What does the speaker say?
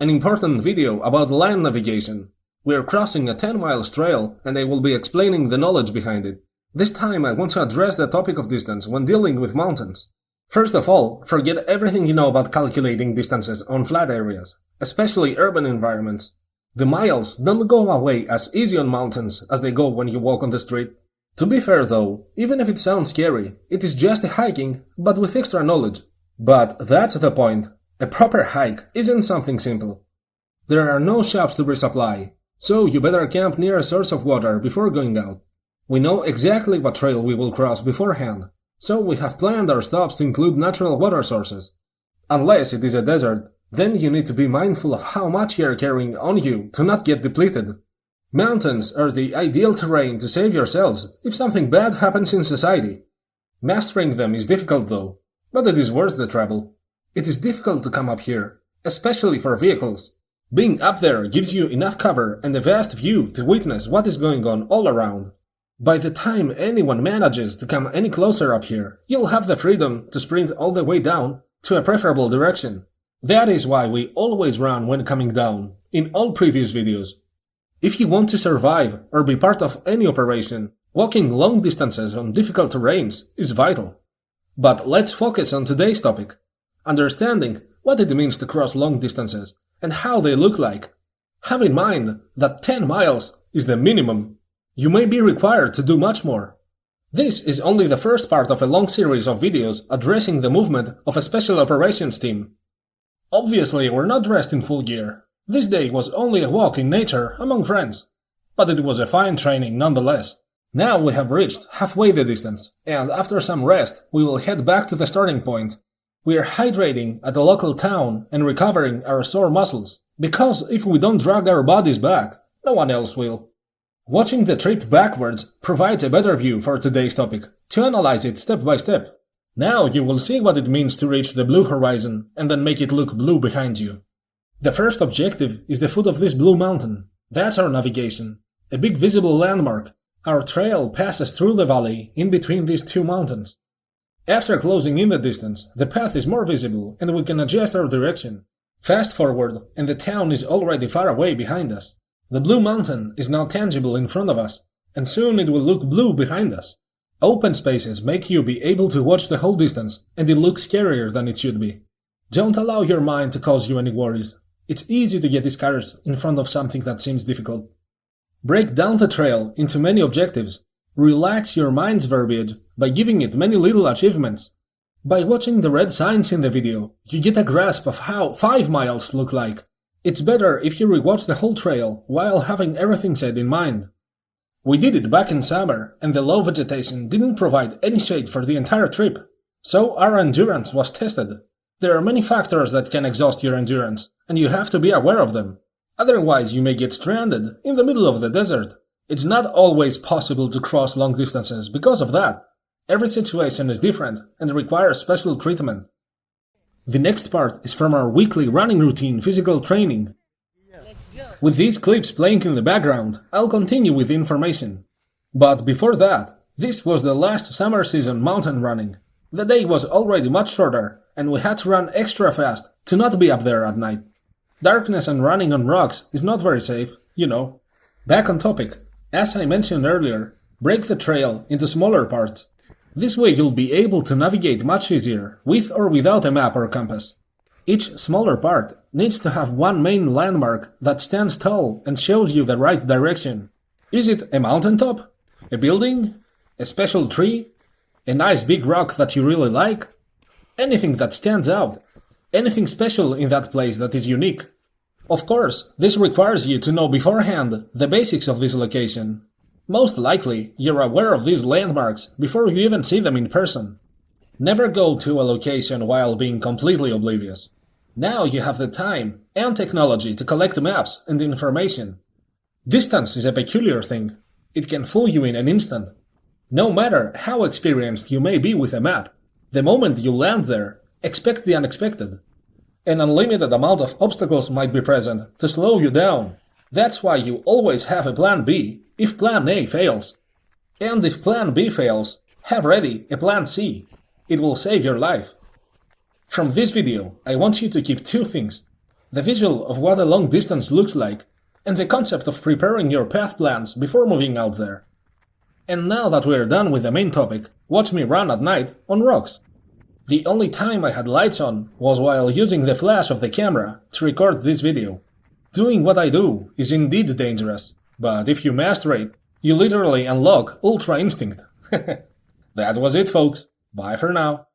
an important video about land navigation. We are crossing a 10-mile trail and I will be explaining the knowledge behind it. This time I want to address the topic of distance when dealing with mountains. First of all, forget everything you know about calculating distances on flat areas, especially urban environments. The miles don't go away as easy on mountains as they go when you walk on the street. To be fair though, even if it sounds scary, it is just hiking, but with extra knowledge. But that's the point. A proper hike isn't something simple. There are no shops to resupply, so you better camp near a source of water before going out. We know exactly what trail we will cross beforehand, so we have planned our stops to include natural water sources. Unless it is a desert, then you need to be mindful of how much you are carrying on you to not get depleted. Mountains are the ideal terrain to save yourselves if something bad happens in society. Mastering them is difficult though, but it is worth the trouble. It is difficult to come up here, especially for vehicles. Being up there gives you enough cover and a vast view to witness what is going on all around. By the time anyone manages to come any closer up here, you'll have the freedom to sprint all the way down to a preferable direction. That is why we always run when coming down, in all previous videos. If you want to survive or be part of any operation, walking long distances on difficult terrains is vital. But let's focus on today's topic, understanding what it means to cross long distances and how they look like. Have in mind that 10 miles is the minimum. You may be required to do much more. This is only the first part of a long series of videos addressing the movement of a special operations team. Obviously, we're not dressed in full gear. This day was only a walk in nature among friends, but it was a fine training nonetheless. Now we have reached halfway the distance, and after some rest, we will head back to the starting point. We are hydrating at the local town and recovering our sore muscles, because if we don't drag our bodies back, no one else will. Watching the trip backwards provides a better view for today's topic, to analyze it step by step. Now you will see what it means to reach the blue horizon and then make it look blue behind you. The first objective is the foot of this blue mountain. That's our navigation, a big visible landmark. Our trail passes through the valley in between these two mountains. After closing in the distance, the path is more visible and we can adjust our direction. Fast forward and the town is already far away behind us. The blue mountain is now tangible in front of us, and soon it will look blue behind us. Open spaces make you be able to watch the whole distance, and it looks scarier than it should be. Don't allow your mind to cause you any worries. It's easy to get discouraged in front of something that seems difficult. Break down the trail into many objectives. Relax your mind's verbiage by giving it many little achievements. By watching the red signs in the video, you get a grasp of how 5 miles look like. It's better if you rewatch the whole trail while having everything set in mind. We did it back in summer, and the low vegetation didn't provide any shade for the entire trip, so our endurance was tested. There are many factors that can exhaust your endurance, and you have to be aware of them. Otherwise you may get stranded in the middle of the desert. It's not always possible to cross long distances because of that. Every situation is different and requires special treatment. The next part is from our weekly running routine physical training. With these clips playing in the background, I'll continue with the information. But before that, this was the last summer season mountain running. The day was already much shorter, and we had to run extra fast to not be up there at night. Darkness and running on rocks is not very safe, you know. Back on topic, as I mentioned earlier, break the trail into smaller parts. This way you'll be able to navigate much easier, with or without a map or compass. Each smaller part needs to have one main landmark that stands tall and shows you the right direction. Is it a mountaintop? A building? A special tree? A nice big rock that you really like? Anything that stands out. Anything special in that place that is unique. Of course, this requires you to know beforehand the basics of this location. Most likely, you're aware of these landmarks before you even see them in person. Never go to a location while being completely oblivious. Now you have the time and technology to collect maps and information. Distance is a peculiar thing. It can fool you in an instant. No matter how experienced you may be with a map, the moment you land there, expect the unexpected. An unlimited amount of obstacles might be present to slow you down. That's why you always have a plan B if plan A fails. And if plan B fails, have ready a plan C. It will save your life. From this video, I want you to keep two things. the visual of what a long distance looks like, and the concept of preparing your path plans before moving out there. And now that we're done with the main topic, watch me run at night on rocks. The only time I had lights on was while using the flash of the camera to record this video. Doing what I do is indeed dangerous, but if you master it, you literally unlock Ultra Instinct. That was it, folks. Bye for now.